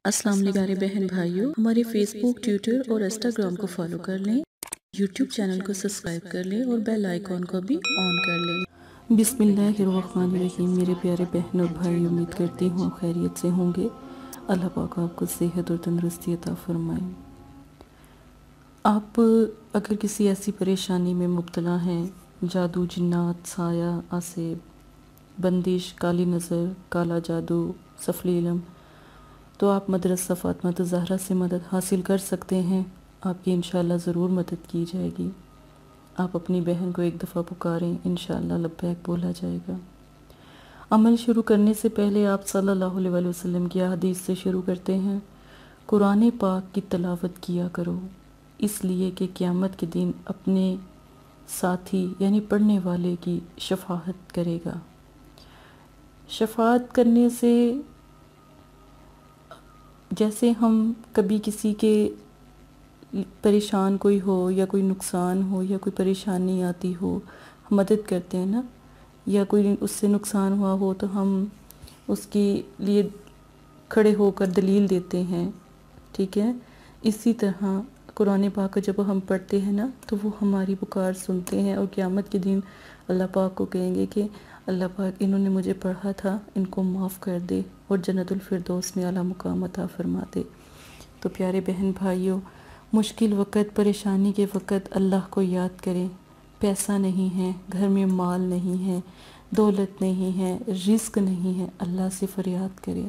السلام علیکم پیارے بہن بھائیوں، ہمارے فیس بک، ٹویٹر اور انسٹاگرام کو فالو کر لیں، یوٹیوب چینل کو سبسکرائب کر لیں اور بیل آئیکن کو بھی آن کر لیں۔ بسم اللہ الرحمن الرحیم۔ میرے پیارے بہن اور بھائی، امید کرتی ہوں آپ خیریت سے ہوں گے۔ اللہ پاک آپ کو صحت اور تندرستی عطا فرمائیں۔ آپ اگر کسی ایسی پریشانی میں مبتلا ہیں، جادو، جنات، سایہ، آسیب، بندش، کالی نظر، کالا جادو، سفلی علم، تو آپ مدرسہ فاطمہ زہرا سے مدد حاصل کر سکتے ہیں۔ آپ کی انشاءاللہ ضرور مدد کی جائے گی۔ آپ اپنی بہن کو ایک دفعہ پکاریں، انشاءاللہ لبیک بولا جائے گا۔ عمل شروع کرنے سے پہلے آپ صلی اللہ علیہ وسلم کی حدیث سے شروع کرتے ہیں۔ قرآن پاک کی تلاوت کیا کرو، اس لیے کہ قیامت کے دن اپنے ساتھی یعنی پڑھنے والے کی شفاعت کرے گا۔ شفاعت کرنے سے جیسے ہم کبھی کسی کے پریشان کوئی ہو یا کوئی نقصان ہو یا کوئی پریشانی آتی ہو، ہم مدد کرتے ہیں نا، یا کوئی اس سے نقصان ہوا ہو تو ہم اس کے لیے کھڑے ہو کر دلیل دیتے ہیں، ٹھیک ہے؟ اسی طرح قرآن پاک جب ہم پڑھتے ہیں نا تو وہ ہماری پکار سنتے ہیں، اور قیامت کے دن اللہ پاک کو کہیں گے کہ اللہ پاک انہوں نے مجھے پڑھا تھا، ان کو معاف کر دے اور جنت الفردوس میں اعلیٰ مقام عطا فرما دے۔ تو پیارے بہن بھائیوں، مشکل وقت، پریشانی کے وقت اللہ کو یاد کریں۔ پیسہ نہیں ہے، گھر میں مال نہیں ہے، دولت نہیں ہے، رزق نہیں ہے، اللہ سے فریاد کریں۔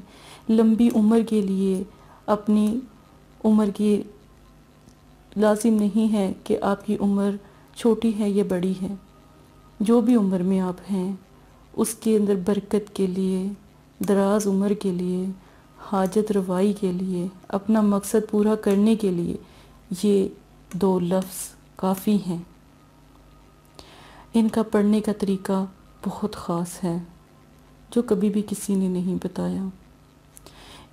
لمبی عمر کے لیے اپنی عمر کی لازم نہیں ہے کہ آپ کی عمر چھوٹی ہے یا بڑی ہے، جو بھی عمر میں آپ ہیں اس کے اندر برکت کے لیے، دراز عمر کے لیے، حاجت روائی کے لیے، اپنا مقصد پورا کرنے کے لیے یہ دو لفظ کافی ہیں۔ ان کا پڑھنے کا طریقہ بہت خاص ہے جو کبھی بھی کسی نے نہیں بتایا۔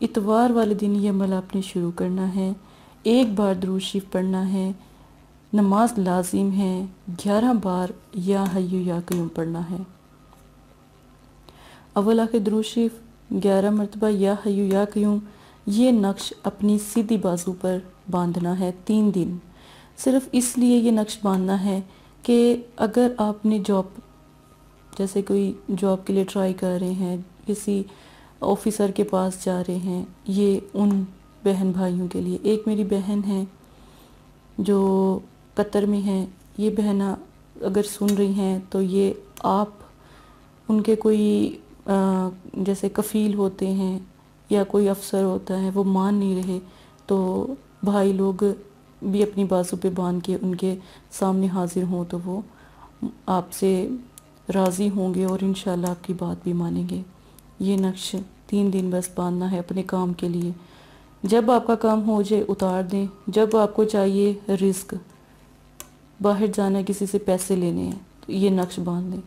اتوار والے دن یہ عمل آپ نے شروع کرنا ہے، ایک بار درود شریف پڑھنا ہے، نماز لازم ہے، 11 بار یا حی یا قیوم پڑھنا ہے۔ اول آخر درود شریف 11 مرتبہ یا حی یا قیوم، یہ نقش اپنی سیدھی بازو پر باندھنا ہے 3 دن۔ صرف اس لیے یہ نقش باندھنا ہے کہ اگر آپ نے جاب، جیسے کوئی جاب کے لیے ٹرائی کر رہے ہیں، کسی آفیسر کے پاس جا رہے ہیں، یہ ان بہن بھائیوں کے لیے۔ ایک میری بہن ہے جو قطر میں ہیں، یہ بہنیں اگر سن رہی ہیں تو یہ آپ ان کے کوئی جیسے کفیل ہوتے ہیں یا کوئی افسر ہوتا ہے وہ مان نہیں رہے تو بھائی لوگ بھی اپنی بازو پہ باندھ کے ان کے سامنے حاضر ہوں تو وہ آپ سے راضی ہوں گے اور انشاءاللہ آپ کی بات بھی مانیں گے۔ یہ نقش 3 دن بس باندھنا ہے اپنے کام کے لیے۔ جب آپ کا کام ہو جائے اتار دیں۔ جب آپ کو چاہیے رزق، باہر جانا ہے، کسی سے پیسے لینے ہیں تو یہ نقش باندھ دیں۔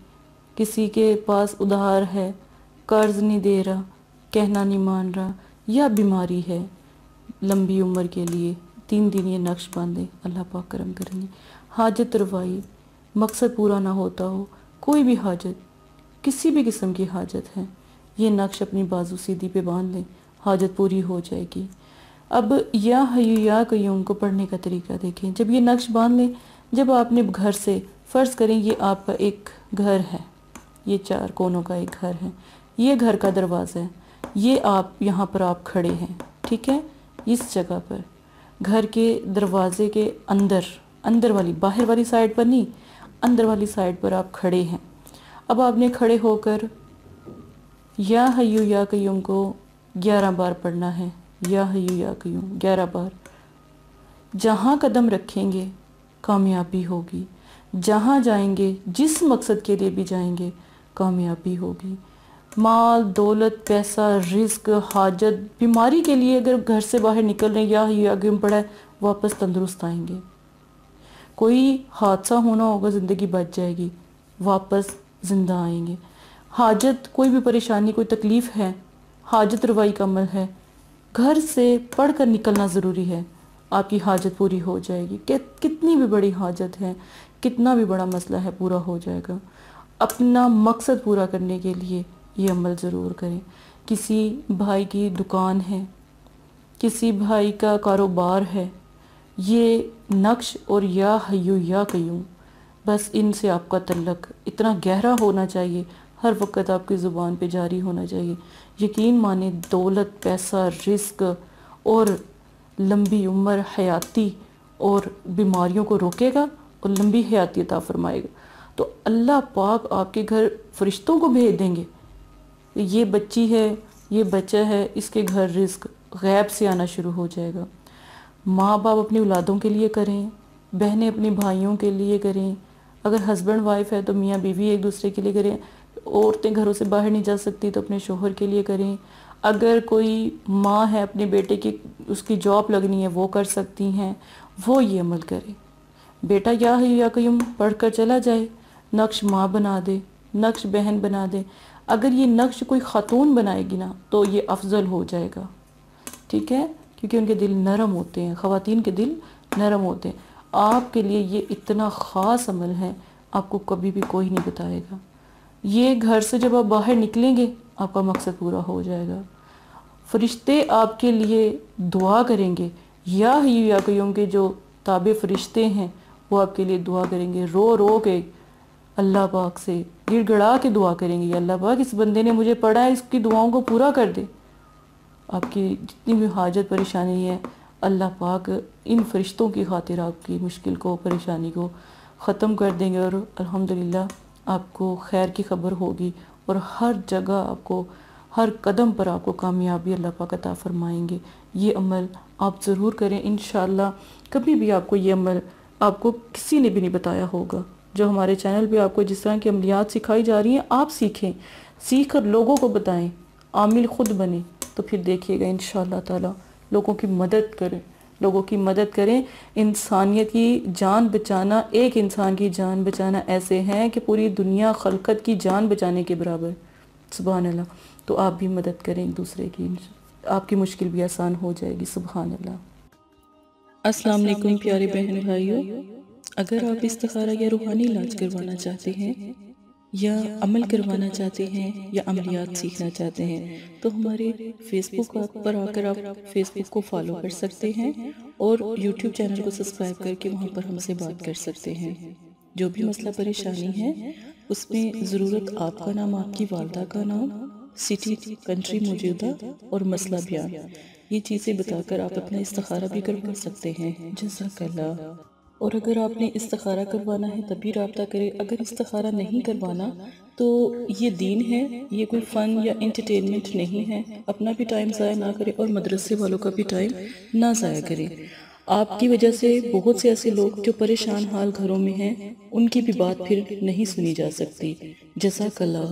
کسی کے پاس ادھار ہے، قرض نہیں دے رہا، کہنا نہیں مان رہا، یا بیماری ہے لمبی عمر کے لیے، 3 دن یہ نقش باندھیں، اللہ پاک کرم کریں گے۔ حاجت روائی، مقصد پورا نہ ہوتا ہو، کوئی بھی حاجت، کسی بھی قسم کی حاجت ہے، یہ نقش اپنی بازو سیدھی پہ باندھ لیں، حاجت پوری ہو جائے گی۔ اب یا حی یا قیوم کو پڑھنے کا طریقہ دیکھیں۔ جب یہ نقش باندھ لیں، جب آپ نے گھر سے، فرض کریں یہ آپ کا ایک گھر ہے، یہ 4 کونوں کا ایک گھر ہے، یہ گھر کا دروازہ ہے، یہ آپ یہاں پر آپ کھڑے ہیں، ٹھیک ہے؟ اس جگہ پر گھر کے دروازے کے اندر والی، باہر والی سائڈ پر نہیں، اندر والی سائڈ پر آپ کھڑے ہیں۔ اب آپ نے کھڑے ہو کر یا حی یا قیوم کو 11 بار پڑھنا ہے، یا حی یا قیوم 11 بار۔ جہاں قدم رکھیں گے کامیابی ہوگی، جہاں جائیں گے، جس مقصد کے لیے بھی جائیں گے کامیابی ہوگی۔ مال، دولت، پیسہ، رزق، حاجت، بیماری کے لیے اگر گھر سے باہر نکل رہے ہیں یا حی یا قیوم پڑھا ہے، واپس تندرست آئیں گے۔ کوئی حادثہ ہونا ہوگا، زندگی بچ جائے گی، واپس زندہ آئیں گے۔ حاجت، کوئی بھی پریشانی، کوئی تکلیف ہے، حاجت روائی کا عمل ہے، گھر سے پڑھ کر نکلنا ضروری ہے، آپ کی حاجت پوری ہو جائے گی۔ کتنی بھی بڑی حاجت ہے، کتنا بھی بڑا مسئلہ ہے، پورا ہو جائے گا۔ اپنا مقصد پورا کرنے کے لیے یہ عمل ضرور کریں۔ کسی بھائی کی دکان ہے، کسی بھائی کا کاروبار ہے، یہ نقش اور یا حیو یا قیوم، بس ان سے آپ کا تعلق اتنا گہرا ہونا چاہیے، ہر وقت آپ کی زبان پہ جاری ہونا چاہیے۔ یقین مانیں دولت، پیسہ، رزق اور لمبی عمر، حیاتی اور بیماریوں کو روکے گا اور لمبی حیاتی عطا فرمائے گا۔ تو اللہ پاک آپ کے گھر فرشتوں کو بھیج دیں گے، یہ بچی ہے، یہ بچہ ہے، اس کے گھر رزق غیب سے آنا شروع ہو جائے گا۔ ماں باپ اپنی اولادوں کے لیے کریں، بہنیں اپنے بھائیوں کے لیے کریں، اگر ہسبینڈ وائف ہے تو میاں بیوی ایک دوسرے کے لیے کریں، عورتیں گھروں سے باہر نہیں جا سکتی تو اپنے شوہر کے لیے کریں، اگر کوئی ماں ہے اپنے بیٹے کی اس کی جاب لگنی ہے وہ کر سکتی ہیں، وہ یہ عمل کریں۔ بیٹا یا حیو یا قیوم پڑھ کر چلا جائے، نقش ماں بنا دے، نقش بہن بنا دے، اگر یہ نقش کوئی خاتون بنائے گی نا تو یہ افضل ہو جائے گا، ٹھیک ہے، کیونکہ ان کے دل نرم ہوتے ہیں، خواتین کے دل نرم ہوتے ہیں۔ آپ کے لیے یہ اتنا خاص عمل ہے، آپ کو کبھی بھی کوئی نہیں بتائے گا۔ یہ گھر سے جب آپ باہر نکلیں گے آپ کا مقصد پورا ہو جائے گا۔ فرشتے آپ کے لیے دعا کریں گے، یا حیو یا قیوم کے جو تابع فرشتے ہیں وہ آپ کے لیے دعا کریں گے، رو رو کے اللہ پاک سے گڑ گڑا کے دعا کریں گے، یا اللہ پاک اس بندے نے مجھے پڑھا ہے، اس کی دعاؤں کو پورا کر دے۔ آپ کی جتنی بھی حاجت پریشانی ہے اللہ پاک ان فرشتوں کی خاطر آپ کی مشکل کو، پریشانی کو ختم کر دیں گے، اور الحمدللہ آپ کو خیر کی خبر ہوگی، اور ہر جگہ آپ کو، ہر قدم پر آپ کو کامیابی اللہ پاک عطا فرمائیں گے۔ یہ عمل آپ ضرور کریں انشاءاللہ۔ کبھی بھی آپ کو یہ عمل آپ کو کسی نے بھی نہیں بتایا ہوگا، جو ہمارے چینل پہ آپ کو جس طرح کی عملیات سکھائی جا رہی ہیں آپ سیکھیں، سیکھ کر لوگوں کو بتائیں، عامل خود بنیں، تو پھر دیکھیے گا انشاءاللہ تعالی لوگوں کی مدد کریں، لوگوں کی مدد کریں۔ انسانیت کی جان بچانا، ایک انسان کی جان بچانا ایسے ہیں کہ پوری دنیا خلقت کی جان بچانے کے برابر، سبحان اللہ۔ تو آپ بھی مدد کریں ایک دوسرے کی، آپ کی مشکل بھی آسان ہو جائے گی، سبحان اللہ۔ السلام علیکم پیارے بہن بھائیوں، اگر آپ استخارہ یا روحانی علاج کروانا چاہتے ہیں یا عمل کروانا چاہتے ہیں یا عملیات سیکھنا چاہتے ہیں تو ہمارے فیس بک پر آ کر آپ فیس بک کو فالو کر سکتے ہیں اور یوٹیوب چینل کو سبسکرائب کر کے وہاں پر ہم سے بات کر سکتے ہیں۔ جو بھی مسئلہ پریشانی ہے اس میں ضرورت آپ کا نام، آپ کی والدہ کا نام، سٹی، کنٹری موجودہ اور مسئلہ بیان، یہ چیزیں بتا کر آپ اپنا استخارہ بھی کروا سکتے ہیں۔ جزاک اللہ۔ اور اگر آپ نے استخارہ کروانا ہے تب بھی رابطہ کریں، اگر استخارہ نہیں کروانا تو یہ دین ہے، یہ کوئی فن یا انٹرٹینمنٹ نہیں ہے، اپنا بھی ٹائم ضائع نہ کریں اور مدرسے والوں کا بھی ٹائم نہ ضائع کریں۔ آپ کی وجہ سے بہت سے ایسے لوگ جو پریشان حال گھروں میں ہیں ان کی بھی بات پھر نہیں سنی جا سکتی۔ جزاک اللہ۔